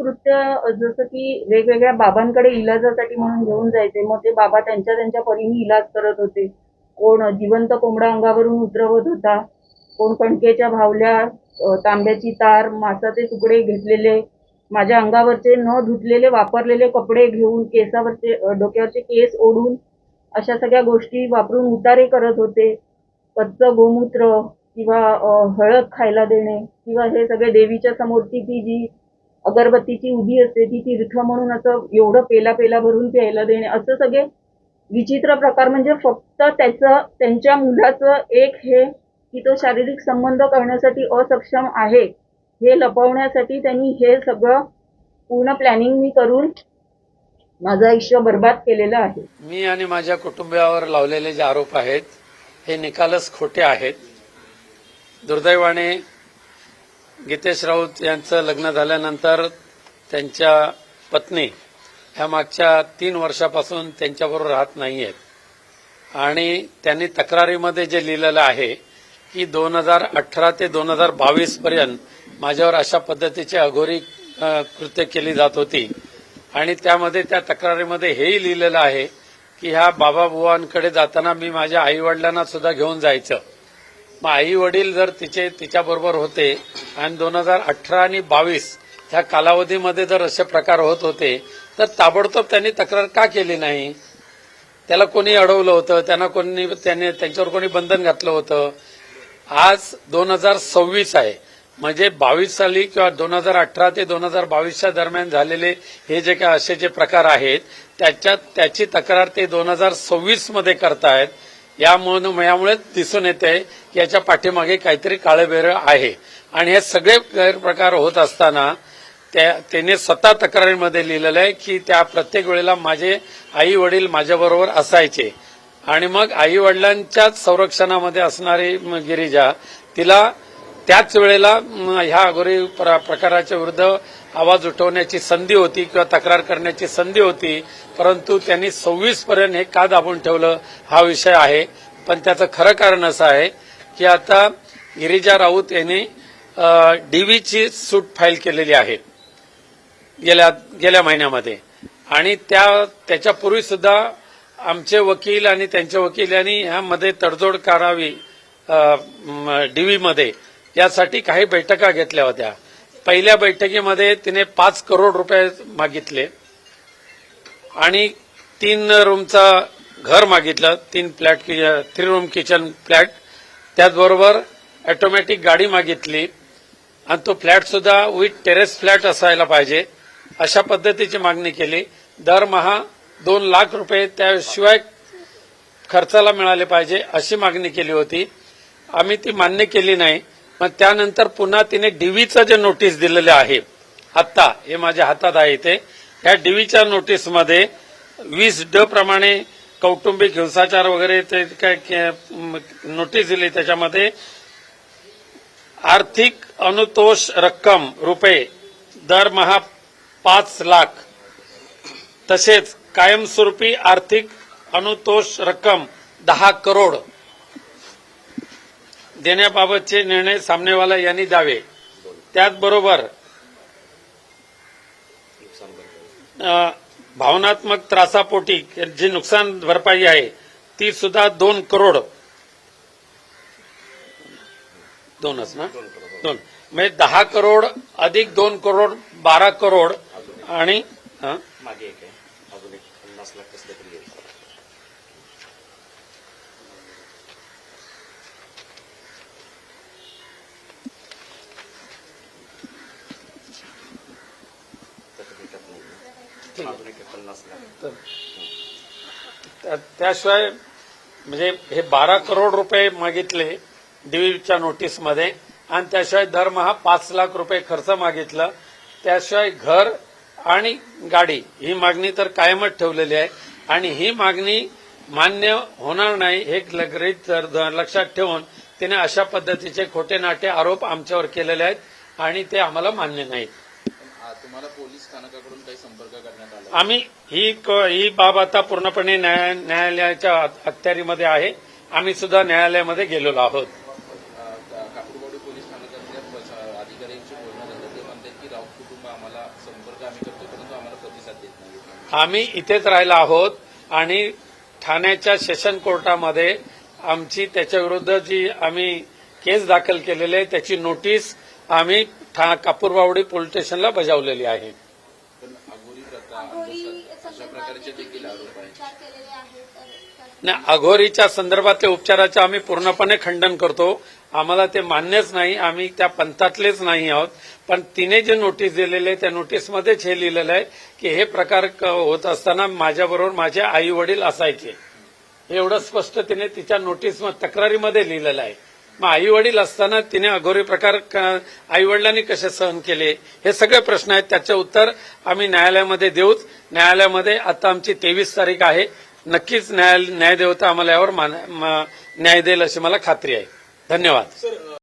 कृत्य जसं की वेगवेगळ्या बाबांकडे इलाजासाठी म्हणून घेऊन जायचे. मग ते बाबा त्यांच्या त्यांच्या परीने इलाज करत होते. कोण जिवंत कोंबडा अंगावरून उतरवत होता, कोण कणकेच्या भावल्या, तांब्याची तार, मांसाचे तुकडे घेतलेले, माझ्या अंगावरचे न धुतलेले वापरलेले कपडे घेऊन केसावरचे डोक्यावरचे केस ओढून अशा सगळ्या गोष्टी वापरून उतारे करत होते. कच्चं गोमूत्र किंवा हळद खायला देणे किंवा हे सगळे देवीच्या समोरची ती जी अगरबत्तीची उदी असते ती तीर्थ म्हणून असं एवढं पेला पेला भरून प्यायला देणे, असं सगळे विचित्र प्रकार. म्हणजे फक्त त्यांच्या मुलाचं एक हे की तो शारीरिक संबंध करण्यासाठी असक्षम आहे हे लपवण्यासाठी त्यांनी हे सगळं पूर्ण प्लॅनिंग मी करून माझं आयुष्य बर्बाद केलेलं आहे. मी आणि माझ्या कुटुंबियावर लावलेले जे आरोप आहेत हे निकालच खोटे आहेत. दुर्दैवाने गीतेश राऊत यांचं लग्न झाल्यानंतर त्यांच्या पत्नी ह्या मागच्या 3 वर्षापासून त्यांच्याबरोबर राहत नाहीयेत आणि त्यांनी तक्रारीमध्ये जे लिहिलेलं आहे की 2018 ते 2022 पर्यंत माझ्यावर अशा पद्धतीची अघोरी कृत्य केली जात होती आणि त्यामध्ये त्या तक्रारीमध्ये हेही लिहिलेलं आहे की ह्या बाबा बुवांकडे जाताना मी माझ्या आईवडिलांना सुद्धा घेऊन जायचं. मग आई वडील जर तिच्याबरोबर होते आणि 2018 आणि 22 ह्या कालावधीमध्ये जर असे प्रकार होत होते तर ताबडतोब त्यांनी तक्रार का केली नाही? त्याला कोणी अडवलं होतं? त्यांच्यावर कोणी बंधन घातलं होतं? आज 2026 आहे, म्हणजे 22 साली किंवा 2018 ते 2022च्या दरम्यान झालेले हे जे काय असे जे प्रकार आहेत त्याची तक्रार ते 2026 मध्ये करतायत. यामुळे दिसून येते की याच्या पाठीमागे काहीतरी काळेबेरं आहे आणि हे सगळे गैरप्रकार होत असताना त्याने स्वतः तक्रारीमध्ये लिहिलेलं आहे की त्या प्रत्येक वेळेला माझे आई वडील माझ्याबरोबर असायचे आणि मग आई वडिलांच्याच संरक्षणामध्ये असणारी गिरिजा तिला त्याच वेळेला ह्या अघोरी प्रकाराच्या विरुद्ध आवाज उठवण्याची संधी होती किंवा तक्रार करण्याची संधी होती, परंतु त्यांनी 26 पर्यंत हे का दाबून ठेवलं हा विषय आहे. पण त्याचं खरं कारण असं आहे की आता गिरिजा राऊत यांनी डीव्हीची सूट फाईल केलेली आहे गेल्या महिन्यामध्ये आणि त्याच्यापूर्वी सुद्धा आमचे वकील आणि त्यांच्या वकिलांनी ह्यामध्ये तडजोड करावी डीव्हीमध्ये यासाठी काही बैठका घेतल्या होत्या. पहिल्या बैठकीमध्ये तिने 5 करोड रुपये मागितले आणि 3 रूमचा घर मागितलं, 3 रूम किचन फ्लॅट, त्याचबरोबर ऑटोमॅटिक गाडी मागितली आणि तो फ्लॅट सुद्धा विथ टेरेस फ्लॅट असायला पाहिजे अशा पद्धतीची मागणी केली. दरमहा 2 लाख रुपये त्याशिवाय खर्चाला मिळाले पाहिजे अशी मागणी केली होती. आम्ही ती मान्य केली नाही. मग त्यानंतर पुन्हा तिने डीव्हीचं जे नोटीस दिलेले आहे आत्ता हे माझ्या हातात आहे ते, या डीव्हीच्या नोटीसमध्ये 20D प्रमाणे कौटुंबिक हिंसाचार वगैरे ते काय नोटीस दिली. त्याच्यामध्ये आर्थिक अनुतोष रक्कम रुपये दरमहा 5 लाख, तसेच कायमस्वरूपी आर्थिक अनुतोष रक्कम 10 करोड देण्याबाबतचे निर्णय सामनेवाला यांनी द्यावे. त्याचबरोबर भावनात्मक त्रासापोटी जी नुकसान भरपाई आहे ती सुद्धा 2 करोड, 2च ना 2 म्हणजे 10 करोड अधिक 2 करोड 12 करोड आणि मागे एक आहे अजून एक 50 लाख कसले तरी येईल. अजून एक 50 लाख. त्याशिवाय म्हणजे हे 12 करोड रुपये मागितले डीव्हीच्या नोटीसमध्ये आणि त्याशिवाय दरमहा 5 लाख रुपये खर्च मागितला. त्याशिवाय घर आणि गाडी ही मागणी तर कायमच ठेवलेली आहे आणि ही मागणी मान्य होणार नाही हे लक्षात ठेवून तिने अशा पद्धतीचे खोटे नाटे आरोप आमच्यावर केलेले आहेत आणि ते आम्हाला मान्य नाहीत. तुम्हाला पोलीस स्थानकाकडून काही संपर्क करण्यात आला? आम्ही ही बाब आता पूर्णपणे न्यायालयाच्या अखत्यारीमध्ये आहे. आम्ही सुद्धा न्यायालयामध्ये गेलेलो आहोत. कापूरवाडी पोलीस स्थानकातल्या अधिकाऱ्यांशी बोलणं झालं ते म्हणतात की राऊत कुटुंब आम्हाला संपर्क आम्ही करतो परंतु आम्हाला प्रतिसाद देत नाही. आम्ही इथेच राहिलो आहोत आणि ठाण्याच्या सेशन कोर्टामध्ये आमची त्याच्याविरुद्ध जी आम्ही केस दाखल केलेली आहे त्याची नोटीस आम्ही कापूरबावडी पोलीस स्टेशनला बजावलेली आहे. पण अघोरी प्रथा अशा प्रकारचे देखील आरोप आहेत. नाही, अघोरीच्या संदर्भातल्या उपचाराचे आम्ही पूर्णपणे खंडन करतो. आम्हाला ते मान्यच नाही, आम्ही त्या पंथातलेच नाही आहोत. पण तिने जे नोटीस दिलेले आहे त्या नोटीसमध्येच हे लिहिलेलं आहे की हे प्रकार होत असताना माझ्याबरोबर माझे आई वडील असायचे. एवढं स्पष्ट तिने तिच्या नोटीस तक्रारीमध्ये लिहिलेलं आहे. मग आई वडील असताना तिने अघोरी प्रकार आई वडिलांनी कसे सहन केले हे सगळे प्रश्न आहेत. त्याचे उत्तर आम्ही न्यायालयामध्ये देऊच. न्यायालयामध्ये आता आमची 23 तारीख आहे. नक्कीच न्यायदेवता आम्हाला यावर न्याय देईल अशी मला खात्री आहे. धन्यवाद.